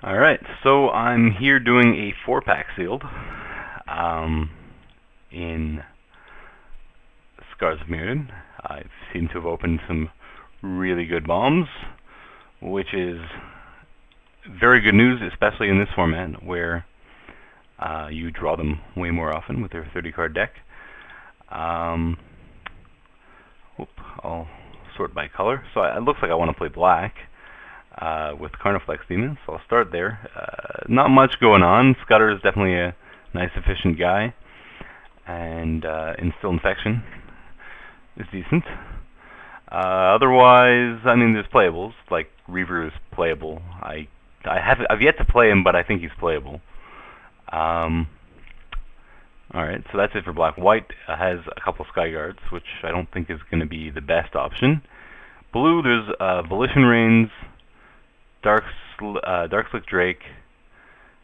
Alright, so I'm here doing a 4-pack sealed in Scars of Mirrodin. I seem to have opened some really good bombs, which is very good news, especially in this format where you draw them way more often with their 30-card deck. I'll sort by color. So it looks like I want to play black with Carniflex Demons, so I'll start there. Not much going on. Scudder is definitely a nice, efficient guy, and Instill Infection is decent. Otherwise, I mean, there's playables. Like Reaver is playable. I've yet to play him, but I think he's playable. Alright, so that's it for black. White has a couple Sky Guards, which I don't think is going to be the best option. Blue, there's Volition Reigns, Dark Slick Drake,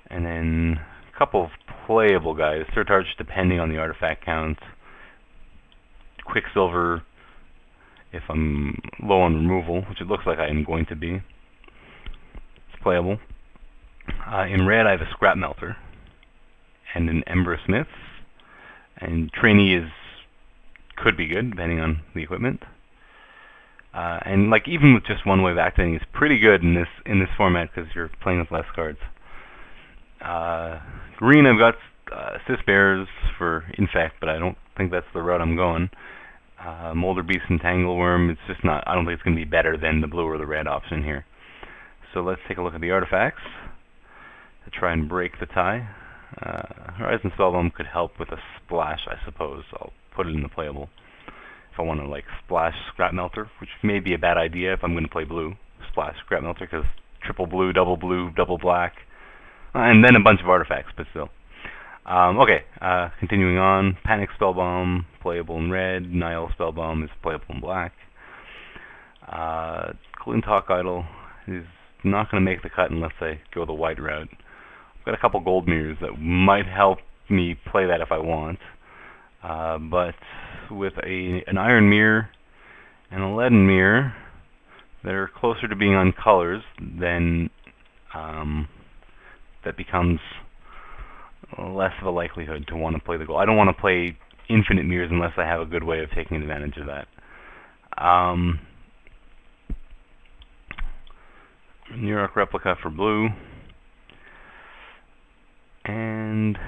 and then a couple of playable guys. Surcharge, depending on the artifact count. Quicksilver, if I'm low on removal, which it looks like I am going to be. It's playable. In red, I have a Scrap Melter and an Ember Smith. And Trainee could be good, depending on the equipment. And like even with just one wave activating, it's pretty good in this format because you're playing with less cards. Green, I've got Sis Bears for Infect, but I don't think that's the route I'm going. Molder Beast and Tangleworm, it's just not. I don't think it's going to be better than the blue or the red option here. So let's take a look at the artifacts to try and break the tie. Horizon Spellbomb could help with a splash, I suppose. I'll put it in the playable. If I want to like splash Scrap Melter, which may be a bad idea if I'm going to play blue. Splash Scrap Melter because triple blue, double black, and then a bunch of artifacts, but still. Okay, continuing on. Panic Spellbomb, playable in red. Nile Spellbomb is playable in black. Glinthawk Idol is not going to make the cut unless I go the white route. I've got a couple gold mirrors that might help me play that if I want. But with an iron mirror and a leaden mirror that are closer to being on colors, then that becomes less of a likelihood to want to play the gold. I don't want to play infinite mirrors unless I have a good way of taking advantage of that. New York Replica for blue. And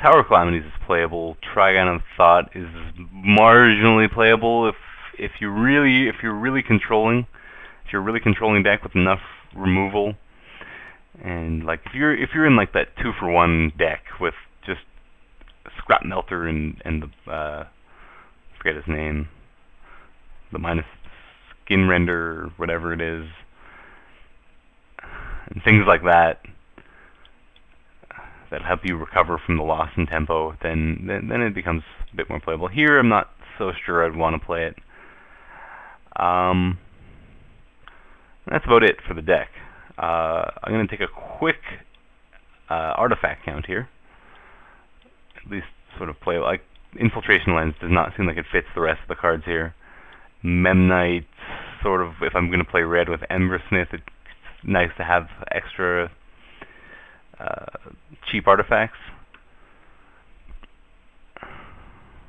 Tower Calamities is playable. Trigon of Thought is marginally playable if you're really controlling back with enough removal, and like if you're in like that 2-for-1 deck with just Scrap Melter and the forget his name, the minus Skin Render or whatever it is, and things like that help you recover from the loss in tempo, then it becomes a bit more playable. Here, I'm not so sure I'd want to play it. That's about it for the deck. I'm going to take a quick artifact count here. At least sort of play like Infiltration Lens does not seem like it fits the rest of the cards here. Memnite, sort of, if I'm going to play red with Embersmith, it's nice to have extra cheap artifacts.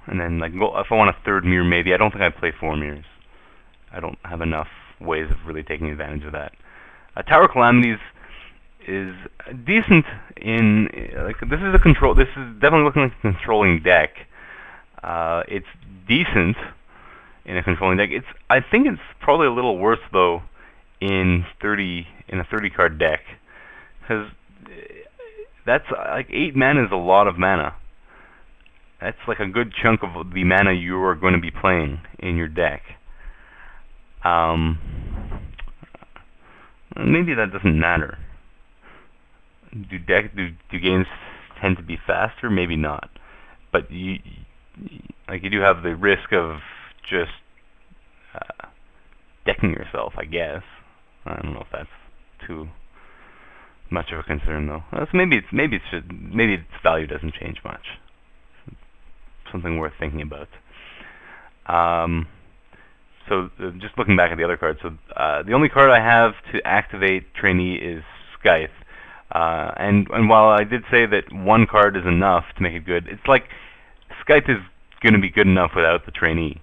And then like if I want a third mirror, maybe. I don't think I'd play 4 mirrors. I don't have enough ways of really taking advantage of that. Tower Calamities is decent in like this is definitely looking like a controlling deck. It's decent in a controlling deck. I think it's probably a little worse though in a 30-card deck, because that's like 8 mana is a lot of mana. That's like a good chunk of the mana you are going to be playing in your deck. Maybe that doesn't matter. Do games tend to be faster? Maybe not. But you do have the risk of just decking yourself, I guess. I don't know if that's too much of a concern though. Maybe its value doesn't change much. Something worth thinking about. So just looking back at the other cards, so the only card I have to activate Trainee is Scythe. And while I did say that one card is enough to make it good, it's like Skype is going to be good enough without the trainee.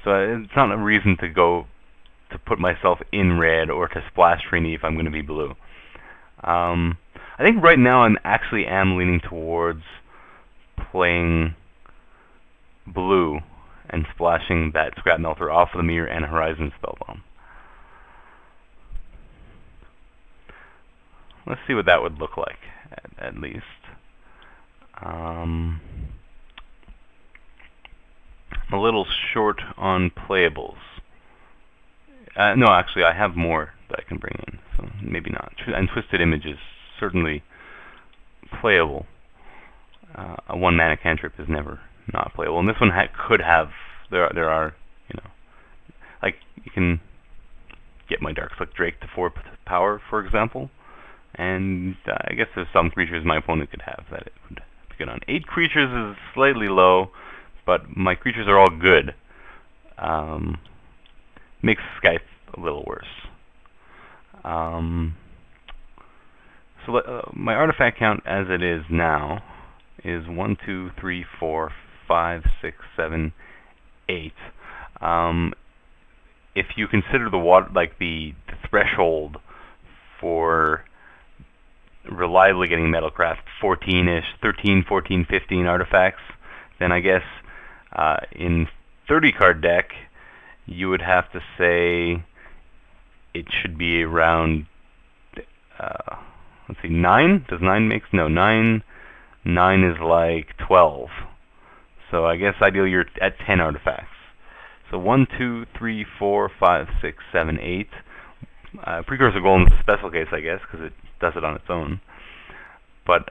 So it's not a reason to go to put myself in red or to splash trainee if I'm going to be blue. I think right now I actually am leaning towards playing blue and splashing that Scrap Melter off of the mirror and Horizon Spellbomb. Let's see what that would look like, at least. I'm a little short on playables. No, actually, I have more that I can bring in, so maybe not. And Twisted Image is certainly playable. A one-mana cantrip is never not playable, and this one could have. There are, you know, like you can get my Darkslick Drake to 4 power, for example, and I guess there's some creatures my opponent could have that it would be good on. 8 creatures is slightly low, but my creatures are all good. Makes Skype a little worse. So my artifact count as it is now is 1, 2, 3, 4, 5, 6, 7, 8. If you consider the threshold for reliably getting Metalcraft 14-ish, 13, 14, 15 artifacts, then I guess in 30-card deck you would have to say it should be around, let's see, 9? Does 9 make, no, 9 is like 12. So I guess ideally you're at 10 artifacts. So 1, 2, 3, 4, 5, 6, 7, 8. Precursor Golem is a special case, I guess, because it does it on its own. But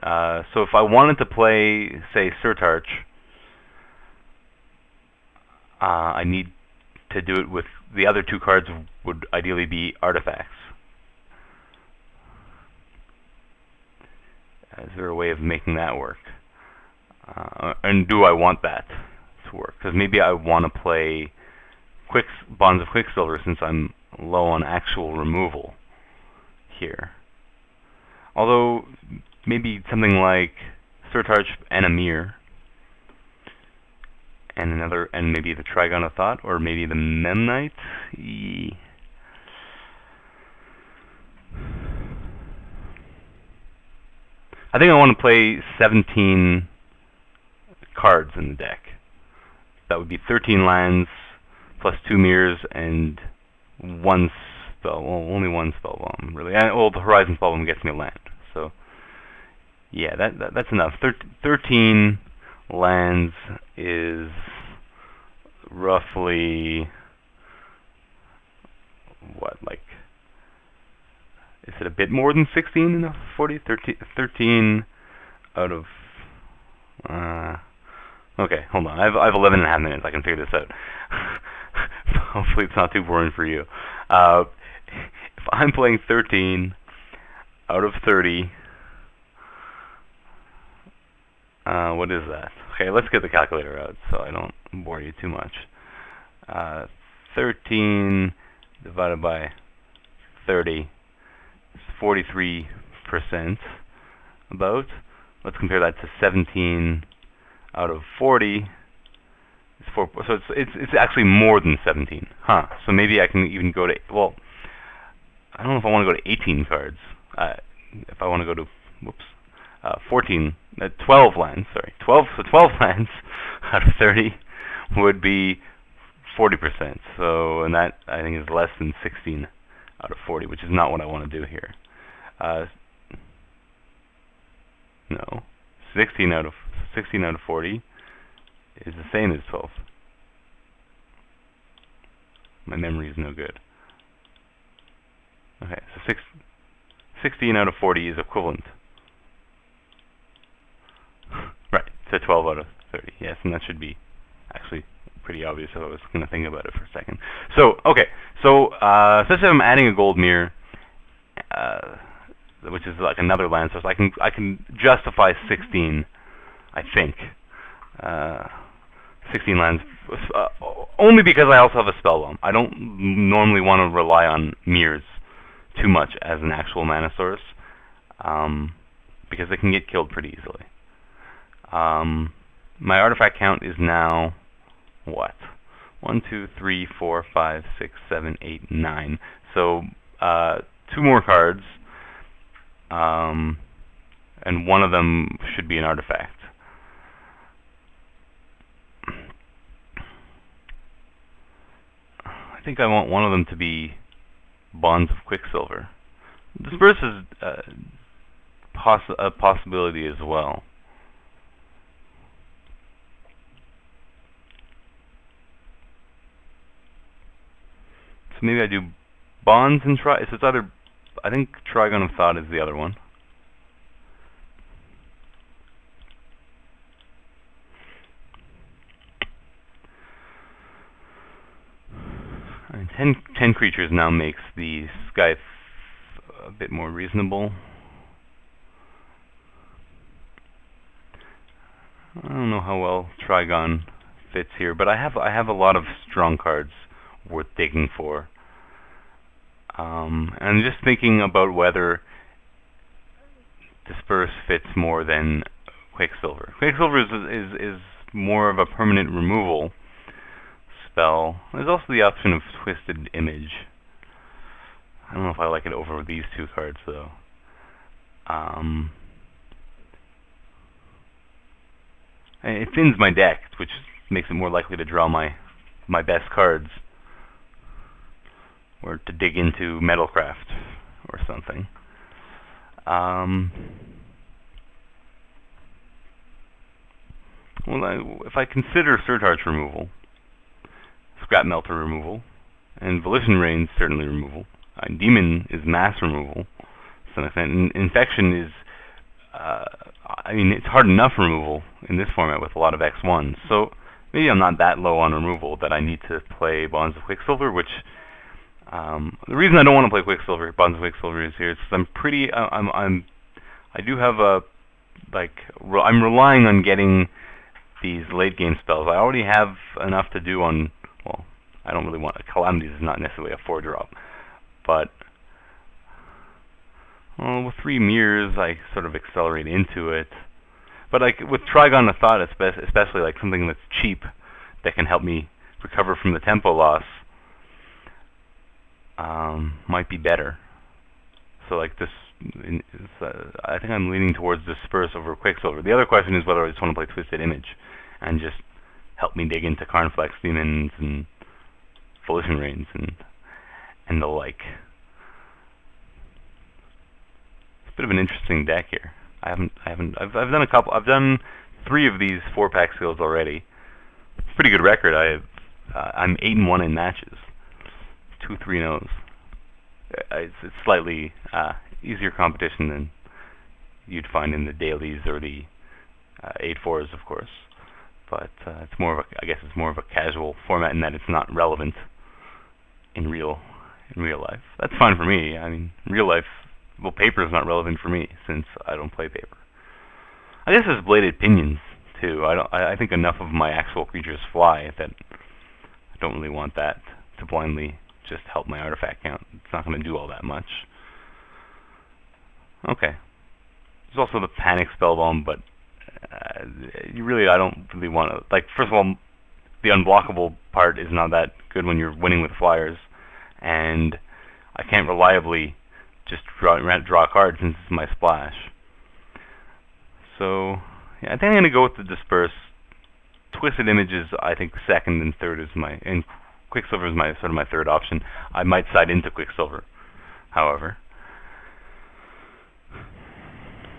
so if I wanted to play, say, Surtarch, I need to do it with the other 2 cards would ideally be artifacts. Is there a way of making that work? And do I want that to work? Because maybe I want to play Bonds of Quicksilver since I'm low on actual removal here. Although maybe something like Surtarch and a Mirror, and maybe the Trigon of Thought, or maybe the Memnite. I think I want to play 17 cards in the deck. That would be 13 lands plus 2 mirrors and 1 spell. Well, only 1 Spellbomb, really. Well, the Horizon Spellbomb gets me a land. So, yeah, that's enough. 13 lands is roughly what, like, is it a bit more than 16 in the 40? 13 out of okay, hold on. I have 11 and a half minutes. I can figure this out. Hopefully it's not too boring for you. If I'm playing 13 out of 30, what is that? Okay, let's get the calculator out so I don't bore you too much. 13 divided by 30 is 43% about. Let's compare that to 17 out of 40 is 4. So it's actually more than 17. Huh. So maybe I can even go to, well, I don't know if I want to go to 18 cards. If I want to go to, 12 lands, sorry. 12 lands out of 30 would be 40%. So, and that I think is less than 16 out of 40, which is not what I want to do here. No, 16 out of 40 is the same as 12. My memory is no good. Okay, so 16 out of 40 is equivalent. Right, to 12 out of 30. Yes, and that should be actually pretty obvious if I was going to think about it for a second. So, okay, so especially if I'm adding a gold mirror, which is like another land source, I can justify 16, I think. 16 lands, only because I also have a Spellbomb. I don't normally want to rely on mirrors too much as an actual mana source. because they can get killed pretty easily. My artifact count is now what? 1, 2, 3, 4, 5, 6, 7, 8, 9. So 2 more cards, and one of them should be an artifact. I think I want one of them to be Bonds of Quicksilver. Disperse is a possibility as well. So maybe I do Bonds and Try. So it's either, I think Trigon of Thought is the other one. And 10 creatures now makes the Scythe a bit more reasonable. I don't know how well Trigon fits here, but I have a lot of strong cards worth digging for. And I'm just thinking about whether Disperse fits more than Quicksilver. Quicksilver is more of a permanent removal spell. There's also the option of Twisted Image. I don't know if I like it over these 2 cards though. It thins my deck, which makes it more likely to draw my best cards, or to dig into Metalcraft or something. Well, if I consider Surcharge removal, Scrap Melter removal, and Volition Rain certainly removal, Demon is mass removal to some extent. Infection is, I mean, it's hard enough removal in this format with a lot of X1s. So maybe I'm not that low on removal that I need to play Bonds of Quicksilver, which the reason I don't want to play Quicksilver, Bonds of Quicksilver, is here is because I do have a, I'm relying on getting these late game spells. I already have enough to do on, well, I don't really want, Calamities is not necessarily a 4-drop, but with 3 mirrors I sort of accelerate into it. But like with Trigon of Thought, especially like something that's cheap that can help me recover from the tempo loss, might be better. So like this, I think I'm leaning towards Disperse over Quicksilver. The other question is whether I just want to play Twisted Image and just help me dig into Carnflex Demons and Volition Rains and the like. It's a bit of an interesting deck here. I've done a couple. I've done 3 of these 4-pack skills already. It's a pretty good record. I'm 8-1 in matches. 2 3-0s. It's slightly easier competition than you'd find in the dailies or the 8-4s, of course. But it's more of a, I guess it's more of a casual format in that it's not relevant in real life. That's fine for me. I mean, real life, well, paper is not relevant for me since I don't play paper. I guess there's Bladed Pinions too. I think enough of my actual creatures fly that I don't really want that to blindly just help my artifact count. It's not going to do all that much. Okay. There's also the Panic Spellbomb, but I don't really want to, like, first of all, the unblockable part is not that good when you're winning with flyers, and I can't reliably just draw a card since it's my splash. So, yeah, I think I'm going to go with the Disperse. Twisted Image is, I think, second and third is my, and Quicksilver is my sort of my third option. I might side into Quicksilver, however,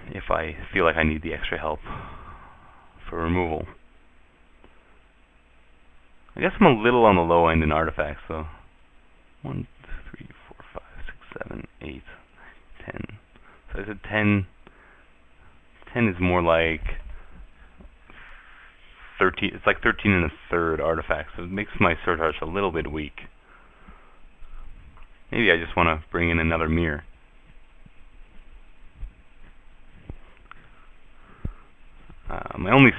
if I feel like I need the extra help for removal. I guess I'm a little on the low end in artifacts, so 1, 2, 3, 4, 5, 6, 7, 8, 10. So I said 10. 10 is more like 13. It's like 13 and a third artifacts, so it makes my Surcharge a little bit weak. Maybe I just want to bring in another mirror. My only